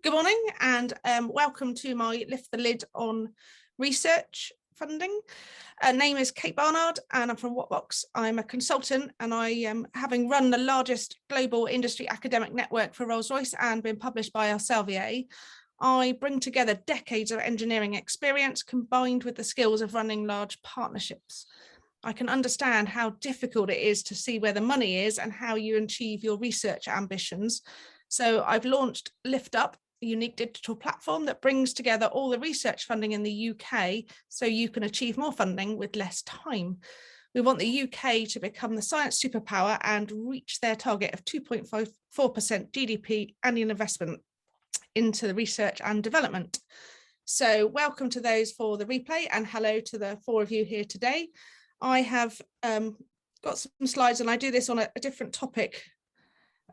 Good morning and welcome to my Lift the Lid on research funding. Name is Kate Barnard and I'm from Whatbox. I'm a consultant and I am having run the largest global industry academic network for Rolls-Royce and been published by Elsevier. I bring together decades of engineering experience combined with the skills of running large partnerships. I can understand how difficult it is to see where the money is and how you achieve your research ambitions. So I've launched Lift Up, a unique digital platform that brings together all the research funding in the UK so you can achieve more funding with less time. We want the UK to become the science superpower and reach their target of 2.54% GDP annual investment into the research and development. So welcome to those for the replay and hello to the four of you here today. I have got some slides and I do this on a different topic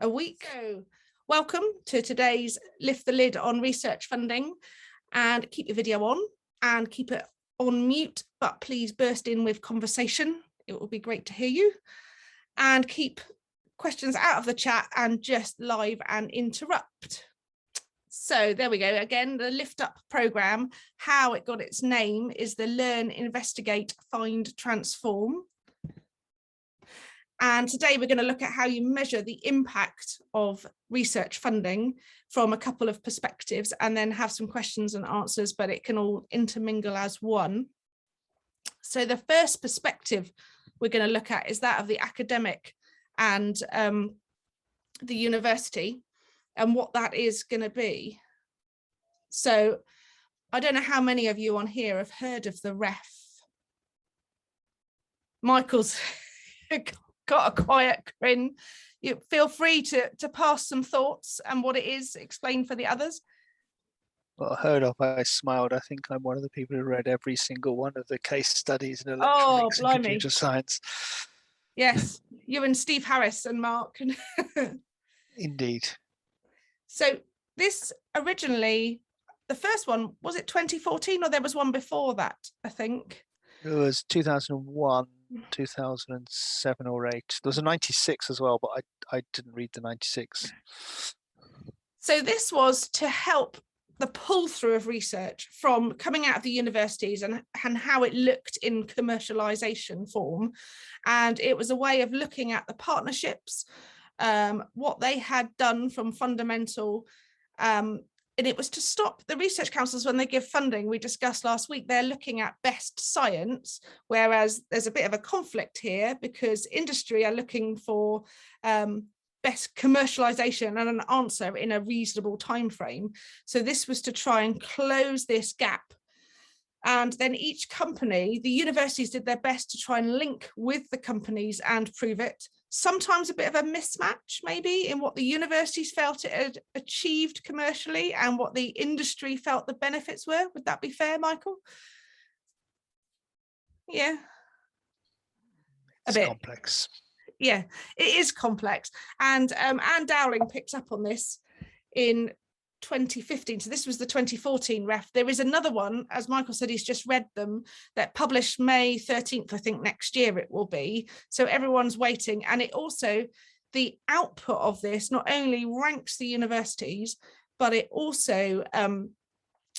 a week. So welcome to today's Lift the Lid on research funding, and keep your video on and keep it on mute, but please burst in with conversation. It will be great to hear you, and keep questions out of the chat and just live and interrupt. So there we go. Again, the Lift Up programme, how it got its name is the Learn, Investigate, Find, Transform. And today we're going to look at how you measure the impact of research funding from a couple of perspectives and then have some questions and answers, but it can all intermingle as one. So the first perspective we're going to look at is that of the academic and the university and what that is going to be. So I don't know how many of you on here have heard of the REF. Michael's got a quiet grin. You feel free to pass some thoughts and what it is, explain for the others. Well, heard of, I smiled. I think I'm one of the people who read every single one of the case studies in electronics and computer science. Yes, you and Steve Harris and Mark. Indeed. So this originally, the first one, was it 2014 or there was one before that, I think? It was 2001, 2007 or 8. There was a 96 as well, but I didn't read the 96. So this was to help the pull through of research from coming out of the universities and how it looked in commercialization form. And it was a way of looking at the partnerships, what they had done from fundamental, and it was to stop the research councils when they give funding. We discussed last week, they're looking at best science, whereas there's a bit of a conflict here because industry are looking for best commercialization and an answer in a reasonable time frame. So this was to try and close this gap. And then each company, the universities did their best to try and link with the companies and prove it. Sometimes a bit of a mismatch maybe in what the universities felt it had achieved commercially and what the industry felt the benefits were. Would that be fair, Michael? Yeah. It's a bit complex. Yeah, it is complex. And Anne Dowling picks up on this in 2015. So this was the 2014 REF. There is another one, as Michael said, he's just read them, that published May 13th, I think next year it will be. So everyone's waiting. And it also, the output of this not only ranks the universities, but it also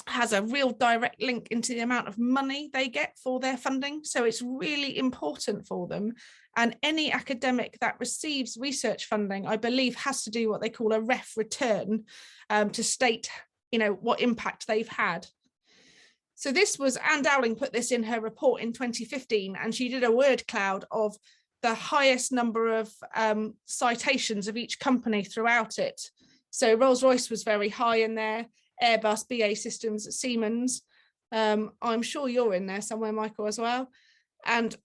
has a real direct link into the amount of money they get for their funding. So it's really important for them. And any academic that receives research funding, I believe, has to do what they call a REF return to state, what impact they've had. So this was, Anne Dowling put this in her report in 2015, and she did a word cloud of the highest number of citations of each company throughout it. So Rolls-Royce was very high in there, Airbus, BAE Systems, Siemens. I'm sure you're in there somewhere, Michael, as well. And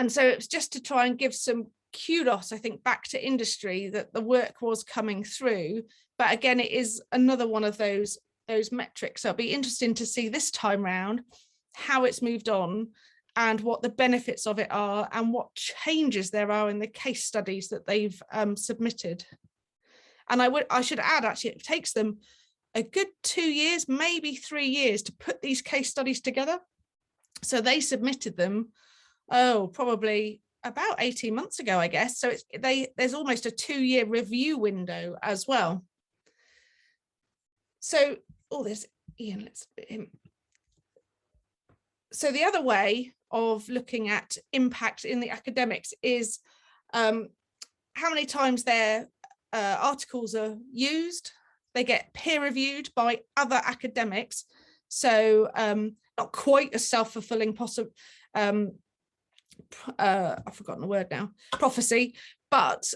so it's just to try and give some kudos, I think, back to industry that the work was coming through. But again, it is another one of those metrics. So it'll be interesting to see this time round how it's moved on and what the benefits of it are and what changes there are in the case studies that they've submitted. And I should add, actually, it takes them a good 2 years, maybe 3 years to put these case studies together. So they submitted them, probably about 18 months ago, I guess. So there's almost a 2-year review window as well. So, this, Ian, let's put him. So the other way of looking at impact in the academics is how many times their articles are used. They get peer reviewed by other academics. So not quite a self-fulfilling I've forgotten the word now, prophecy, but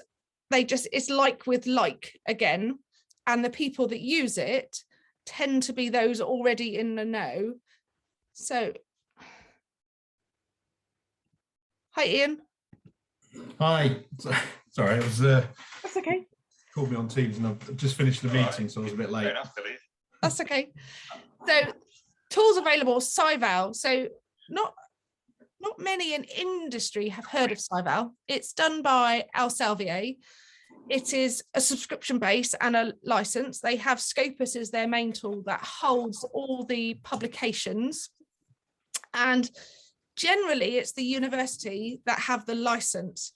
it's like with like again, and the people that use it tend to be those already in the know. So, hi Ian. Hi, sorry, it was That's okay. Called me on Teams and I've just finished the meeting, so I was a bit late. That's okay. So tools available, Scival. So not many in industry have heard of Scival. It's done by Elsevier. It is a subscription base and a license. They have Scopus as their main tool that holds all the publications. And generally it's the university that have the license.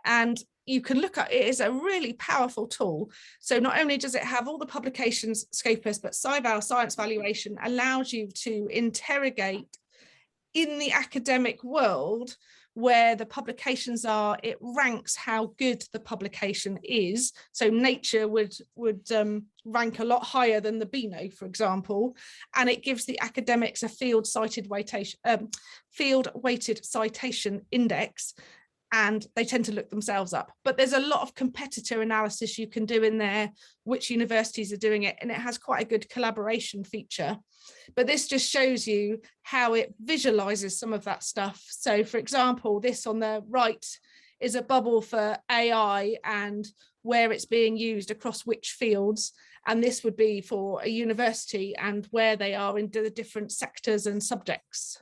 And you can look at it as a really powerful tool. So not only does it have all the publications, Scopus, but Scival Science Valuation allows you to interrogate in the academic world where the publications are. It ranks how good the publication is. So Nature would rank a lot higher than the Beano, for example, and it gives the academics a field-weighted citation index, and they tend to look themselves up. But there's a lot of competitor analysis you can do in there, which universities are doing it, and it has quite a good collaboration feature. But this just shows you how it visualizes some of that stuff. So for example, this on the right is a bubble for AI and where it's being used across which fields. And this would be for a university and where they are in the different sectors and subjects.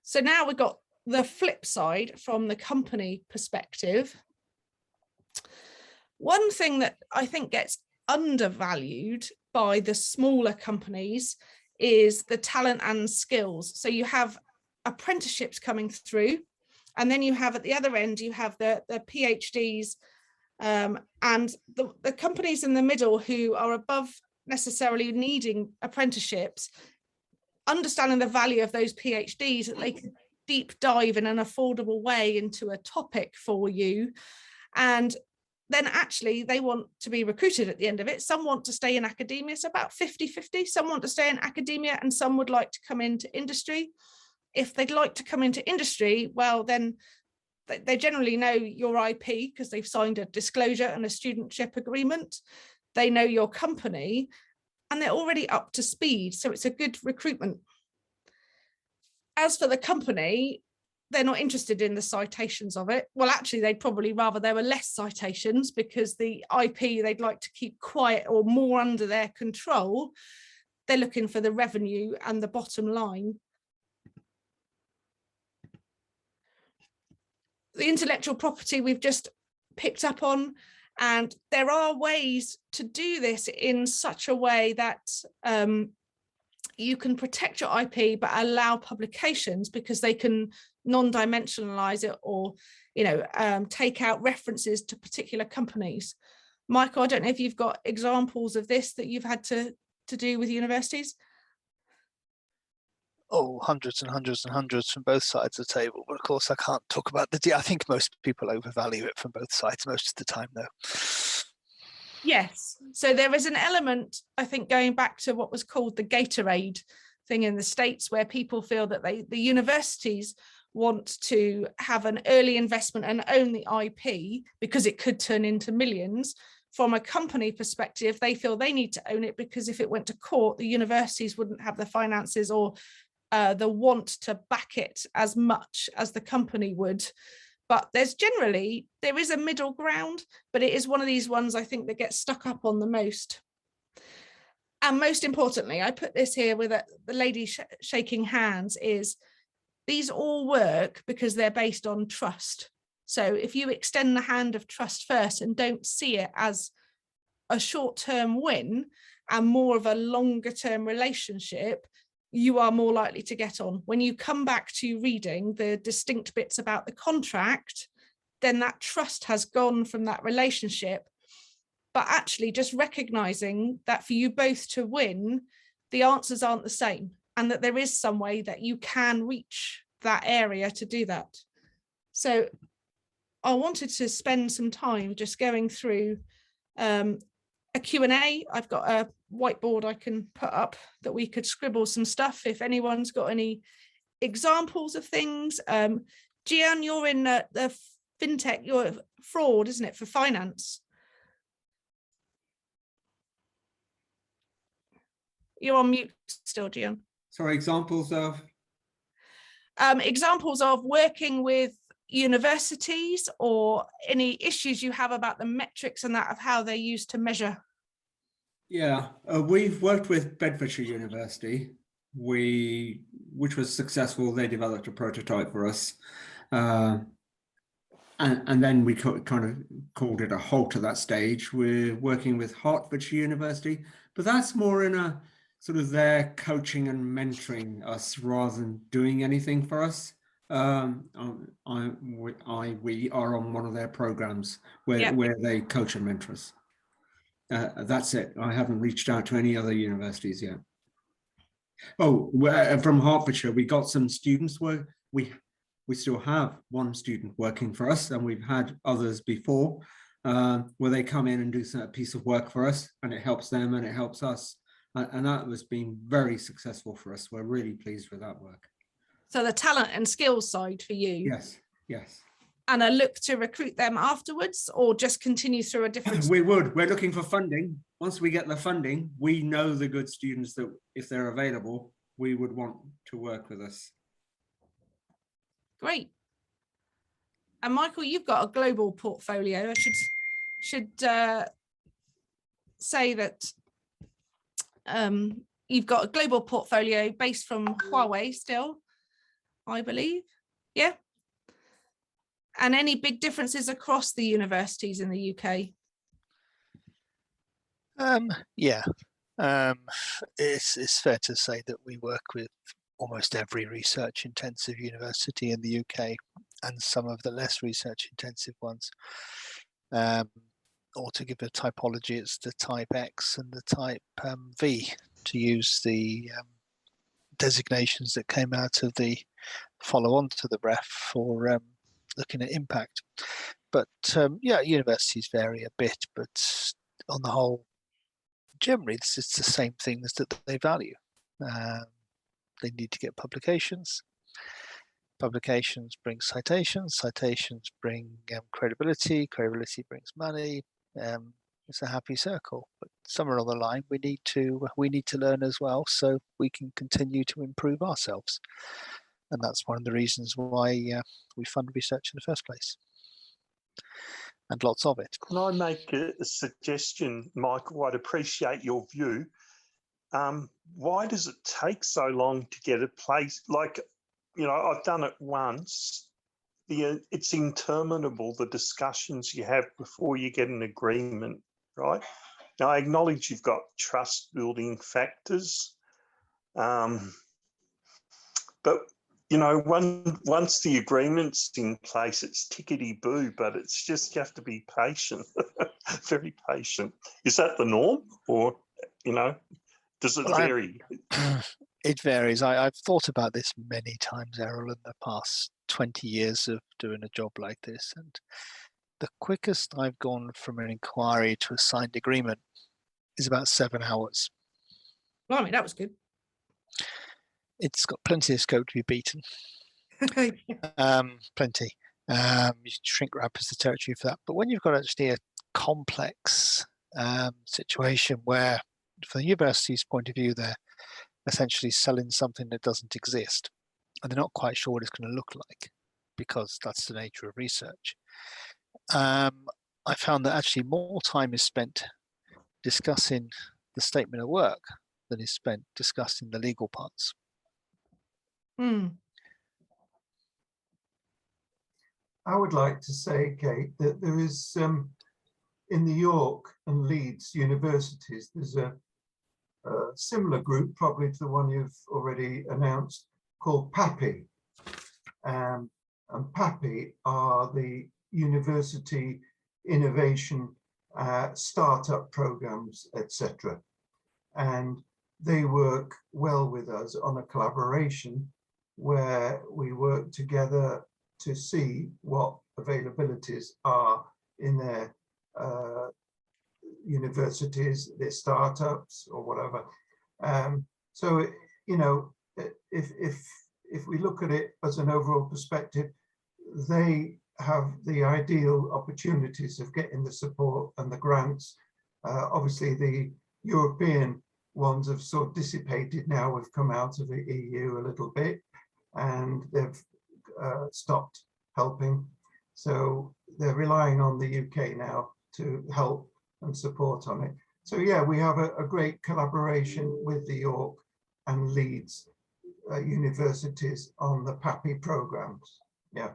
So now we've got the flip side from the company perspective. One thing that I think gets undervalued by the smaller companies is the talent and skills. So you have apprenticeships coming through, and then you have at the other end, you have the PhDs and the companies in the middle who are above necessarily needing apprenticeships, understanding the value of those PhDs, that they can deep dive in an affordable way into a topic for you. And then actually they want to be recruited at the end of it. Some want to stay in academia, so about 50-50. Some want to stay in academia and some would like to come into industry. If they'd like to come into industry, well, then they generally know your IP because they've signed a disclosure and a studentship agreement. They know your company and they're already up to speed. So it's a good recruitment. As for the company, they're not interested in the citations of it. Well, actually, they'd probably rather there were less citations because the IP they'd like to keep quiet or more under their control. They're looking for the revenue and the bottom line. The intellectual property we've just picked up on, and there are ways to do this in such a way that you can protect your IP but allow publications because they can non-dimensionalize it or take out references to particular companies. Michael, I don't know if you've got examples of this that you've had to do with universities. Oh, hundreds and hundreds and hundreds from both sides of the table. But of course, I can't talk about I think most people overvalue it from both sides most of the time, though. Yes. So there is an element, I think, going back to what was called the Gatorade thing in the States, where people feel that the universities want to have an early investment and own the IP because it could turn into millions. From a company perspective, they feel they need to own it because if it went to court, the universities wouldn't have the finances or the want to back it as much as the company would. But there is a middle ground, but it is one of these ones I think that gets stuck up on the most. And most importantly, I put this here with the lady shaking hands, is these all work because they're based on trust. So if you extend the hand of trust first and don't see it as a short-term win and more of a longer-term relationship, you are more likely to get on. When you come back to reading the distinct bits about the contract, then that trust has gone from that relationship. but actually just recognizing that for you both to win, the answers aren't the same, and that there is some way that you can reach that area to do that. So I wanted to spend some time just going through a Q&A. I've got a whiteboard I can put up that we could scribble some stuff if anyone's got any examples of things. Gian, you're in the fintech, you're fraud, isn't it, for finance? You're on mute still, Gian. Sorry, examples of? Examples of working with universities, or any issues you have about the metrics and that of how they're used to measure. Yeah, we've worked with Bedfordshire University, which was successful. They developed a prototype for us. And then we kind of called it a halt at that stage. We're working with Hertfordshire University, but that's more in a sort of their coaching and mentoring us rather than doing anything for us. We are on one of their programs where they coach and mentor us. That's it. I haven't reached out to any other universities yet. Oh, from Hertfordshire, we got some students. We still have one student working for us, and we've had others before where they come in and do a piece of work for us, and it helps them and it helps us. And that has been very successful for us. We're really pleased with that work. So the talent and skills side for you. Yes, yes. And a look to recruit them afterwards, or just continue through a different... We're looking for funding. Once we get the funding, we know the good students that if they're available, we would want to work with us. Great. And Michael, you've got a global portfolio. I should say that you've got a global portfolio based from Huawei still, I believe. Yeah. And any big differences across the universities in the UK? Yeah, it's fair to say that we work with almost every research intensive university in the UK and some of the less research intensive ones. Or to give a typology, it's the type X and the type V, to use the designations that came out of the follow-on to the BREF for looking at impact. But yeah, universities vary a bit, but on the whole, generally it's the same things that they value. They need to get publications. Publications bring citations. Citations bring credibility. Credibility brings money. It's a happy circle. But somewhere on the line, we need to learn as well, so we can continue to improve ourselves. And that's one of the reasons why we fund research in the first place, and lots of it. Can I make a suggestion, Michael? I'd appreciate your view. Why does it take so long to get a place? Like, you know, I've done it once. It's interminable, the discussions you have before you get an agreement, right? Now, I acknowledge you've got trust building factors, but, you know, once the agreement's in place, it's tickety-boo, but it's just, you have to be patient, very patient. Is that the norm, or, you know, does it vary? It varies. I've thought about this many times, Errol, in the past 20 years of doing a job like this. And the quickest I've gone from an inquiry to a signed agreement is about 7 hours. Blimey, that was good. It's got plenty of scope to be beaten. Plenty. You shrink wrap as the territory for that. But when you've got actually a complex situation where, from the university's point of view, they're essentially selling something that doesn't exist, and they're not quite sure what it's going to look like, because that's the nature of research. I found that actually more time is spent discussing the statement of work than is spent discussing the legal parts. I would like to say, Kate, that there is in the York and Leeds universities, there's a similar group, probably to the one you've already announced, called PAPI. And PAPI are the University Innovation startup programs, etc. And they work well with us on a collaboration where we work together to see what availabilities are in their universities, their startups or whatever. So, you know, if we look at it as an overall perspective, they have the ideal opportunities of getting the support and the grants. Obviously, the European ones have sort of dissipated now. We've come out of the EU a little bit and they've stopped helping. So they're relying on the UK now to help and support on it. So yeah, we have a great collaboration with the York and Leeds universities on the PAPI programs. Yeah.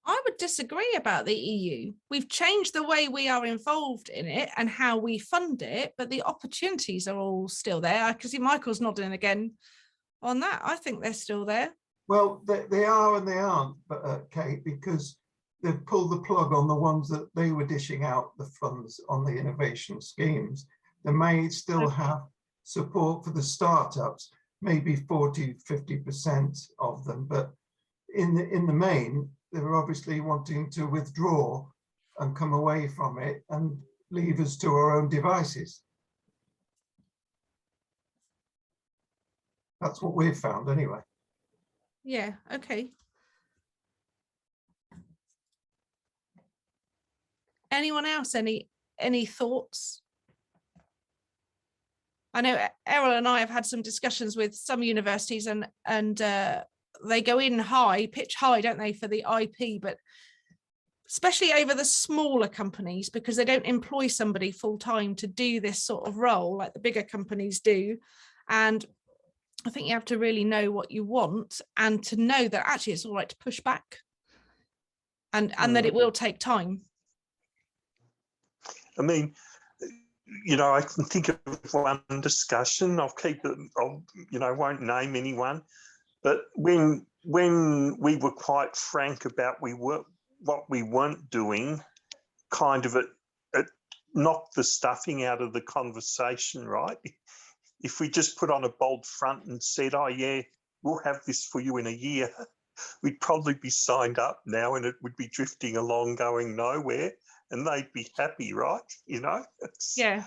I would disagree about the EU. We've changed the way we are involved in it and how we fund it, but the opportunities are all still there. I can see Michael's nodding again on that. I think they're still there. Well, they are and they aren't, but Kate, because they've pulled the plug on the ones that they were dishing out the funds on the innovation schemes. They may still have support for the startups, maybe 40–50% of them, but in the main, they're obviously wanting to withdraw and come away from it and leave us to our own devices. That's what we've found anyway. Yeah, okay. Anyone else, any thoughts? I know Errol and I have had some discussions with some universities and they go in high, pitch high, don't they, for the IP, but especially over the smaller companies, because they don't employ somebody full time to do this sort of role like the bigger companies do. And I think you have to really know what you want and to know that actually it's all right to push back and that it will take time. I mean, you know, I can think of one discussion. I'll keep it, you know, won't name anyone. But when we were quite frank about what we weren't doing, kind of it knocked the stuffing out of the conversation, right? If we just put on a bold front and said, oh yeah, we'll have this for you in a year, we'd probably be signed up now and it would be drifting along going nowhere and they'd be happy, right? You know? Yeah.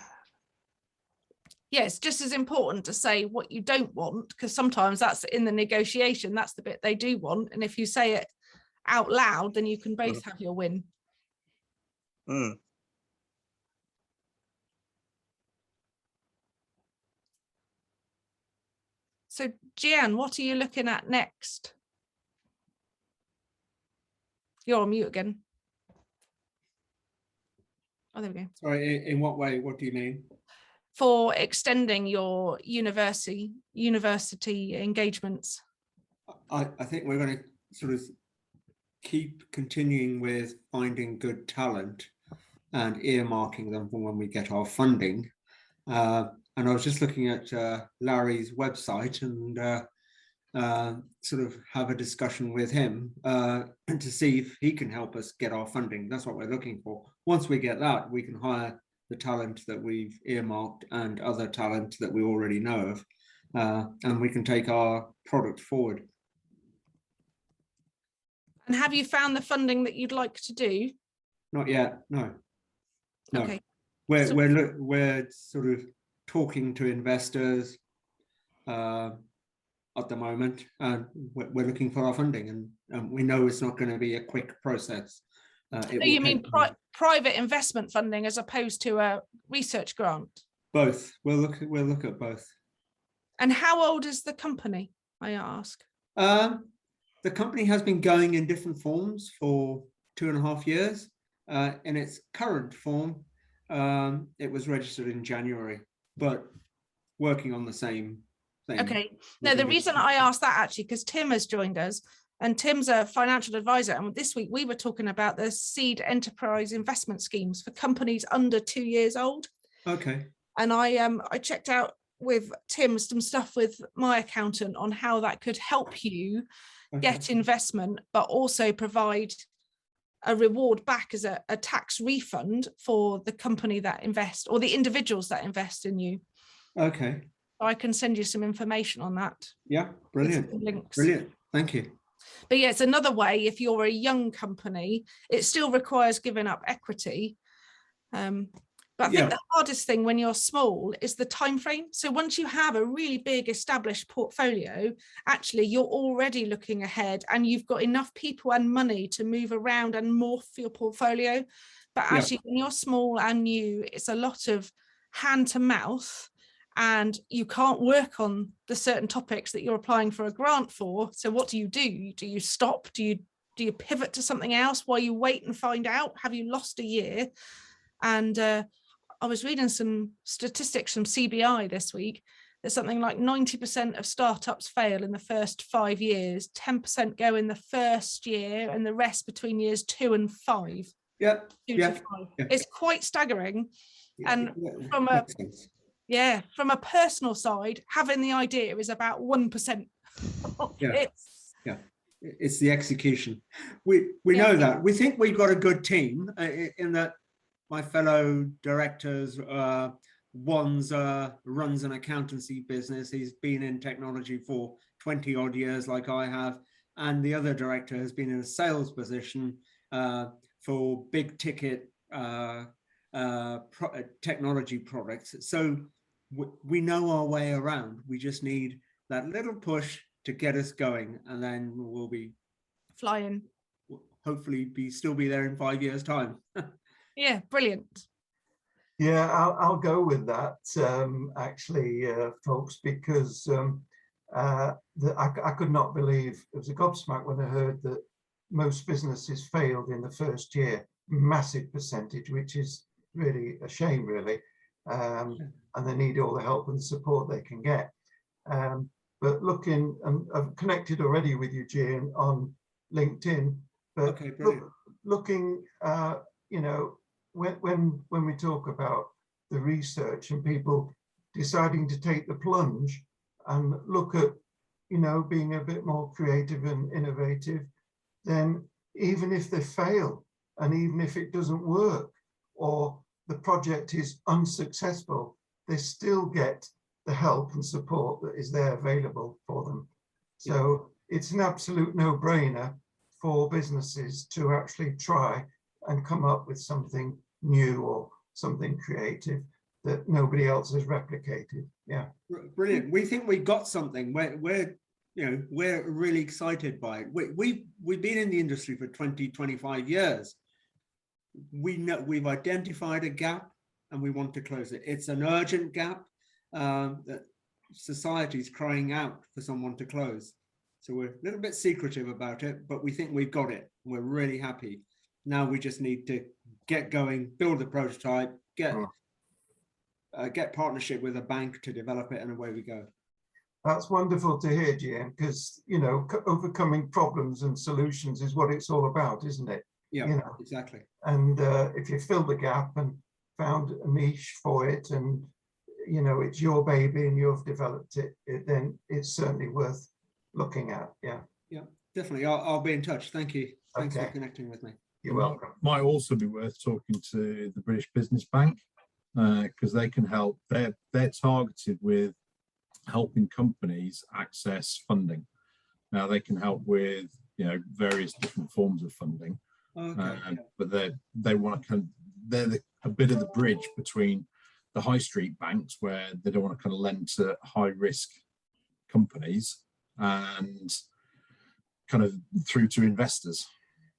Yeah, it's just as important to say what you don't want, because sometimes that's in the negotiation, that's the bit they do want. And if you say it out loud, then you can both have your win. Mm. So, Gian, what are you looking at next? You're on mute again. Oh, there we go. Sorry, in what way? What do you mean? For extending your university engagements? I think we're going to sort of keep continuing with finding good talent and earmarking them for when we get our funding. And I was just looking at Larry's website and sort of have a discussion with him to see if he can help us get our funding. That's what we're looking for. Once we get that, we can hire the talent that we've earmarked and other talent that we already know of, and we can take our product forward. And have you found the funding that you'd like to do? Not yet, no. Okay. We're sort of talking to investors at the moment, and we're looking for our funding, and we know it's not going to be a quick process. So you mean private investment funding as opposed to a research grant? Both. We'll look at both. And how old is the company, I ask? The company has been going in different forms for 2.5 years. In its current form, it was registered in January, but working on the same thing. Okay. No, the reason I asked that actually, because Tim has joined us, and Tim's a financial advisor. And this week we were talking about the seed enterprise investment schemes for companies under 2 years old. Okay. And I checked out with Tim some stuff with my accountant on how that could help you get investment, but also provide a reward back as a tax refund for the company that invests, or the individuals that invest in you. Okay. I can send you some information on that. Yeah, brilliant. Links. Brilliant. Thank you. But yeah, it's another way. If you're a young company, it still requires giving up equity. But I think the hardest thing when you're small is the time frame. So once you have a really big established portfolio, actually you're already looking ahead and you've got enough people and money to move around and morph your portfolio. But actually when you're small and new, it's a lot of hand to mouth, and you can't work on the certain topics that you're applying for a grant for. So what do? Do you stop? Do you pivot to something else while you wait and find out? Have you lost a year? And I was reading some statistics from CBI this week. There's something like 90% of startups fail in the first 5 years, 10% go in the first year, and the rest between years 2 and 5. Yeah. It's quite staggering. And from a personal side, having the idea is about 1%. It's the execution. We know that. We think we've got a good team in that. My fellow directors, one's runs an accountancy business. He's been in technology for 20 odd years, like I have. And the other director has been in a sales position for big ticket technology products. So we know our way around. We just need that little push to get us going, and then we'll be flying. Hopefully still be there in 5 years' time. Yeah, brilliant. Yeah, I'll go with that, actually, folks, because I could not believe, it was a gobsmack when I heard that most businesses failed in the first year, massive percentage, which is really a shame, really, and they need all the help and support they can get. But looking, and I've connected already with you, Gian, on LinkedIn, but looking, you know, when we talk about the research and people deciding to take the plunge and look at, you know, being a bit more creative and innovative, then even if they fail and even if it doesn't work or the project is unsuccessful, they still get the help and support that is there available for them. So it's an absolute no-brainer for businesses to actually try and come up with something new or something creative that nobody else has replicated. Yeah, brilliant. We think we got something. We're really excited by it. We've been in the industry for 20-25 years. We know we've identified a gap and we want to close it. It's an urgent gap that society's crying out for someone to close. So we're a little bit secretive about it, but we think we've got it. We're really happy. Now we just need to get going, build a prototype, get partnership with a bank to develop it, and away we go. That's wonderful to hear, Gian, because, you know, overcoming problems and solutions is what it's all about, isn't it? Yeah, you know? Exactly. And if you fill the gap and found a niche for it, and, you know, it's your baby and you've developed it, then it's certainly worth looking at. Yeah. Yeah, definitely. I'll be in touch. Thank you. Thanks for connecting with me. You're welcome. Might also be worth talking to the British Business Bank, because they can help. They're targeted with helping companies access funding. Now they can help with, you know, various different forms of funding, but they want to they're a bit of the bridge between the high street banks, where they don't want to kind of lend to high risk companies, and kind of through to investors.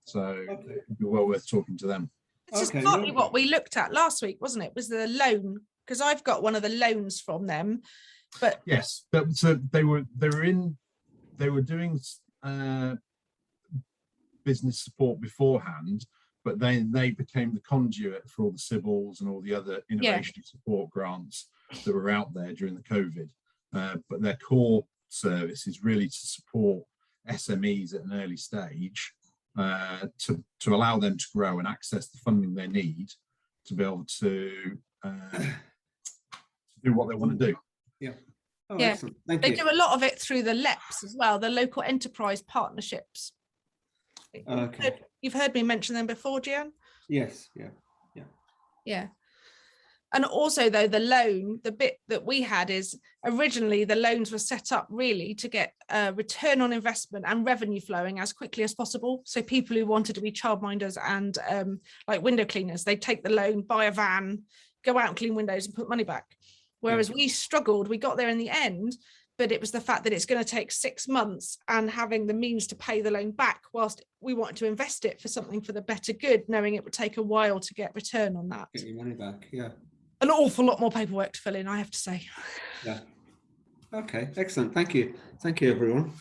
So it'd be well worth talking to them. It's just partly what we looked at last week, wasn't it? Was the loan, because I've got one of the loans from them. But yes, so they were doing business support beforehand, but then they became the conduit for all the Civils and all the other innovation support grants that were out there during the COVID. But their core service is really to support SMEs at an early stage, to allow them to grow and access the funding they need to be able to do what they want to do. Yeah. Oh, yeah. Excellent. Thank they you. do a lot of it through the LEPs as well, the local enterprise partnerships. Okay. You've heard me mention them before, Gian? Yes, yeah. Yeah. And also, though, the loan, the bit that we had is originally the loans were set up really to get return on investment and revenue flowing as quickly as possible. So people who wanted to be childminders and like window cleaners, they'd take the loan, buy a van, go out and clean windows and put money back. Whereas we struggled, we got there in the end, but it was the fact that it's going to take 6 months and having the means to pay the loan back whilst we wanted to invest it for something for the better good, knowing it would take a while to get return on that. Get your money back, yeah. An awful lot more paperwork to fill in, I have to say. Yeah. Okay, excellent. Thank you. Thank you, everyone.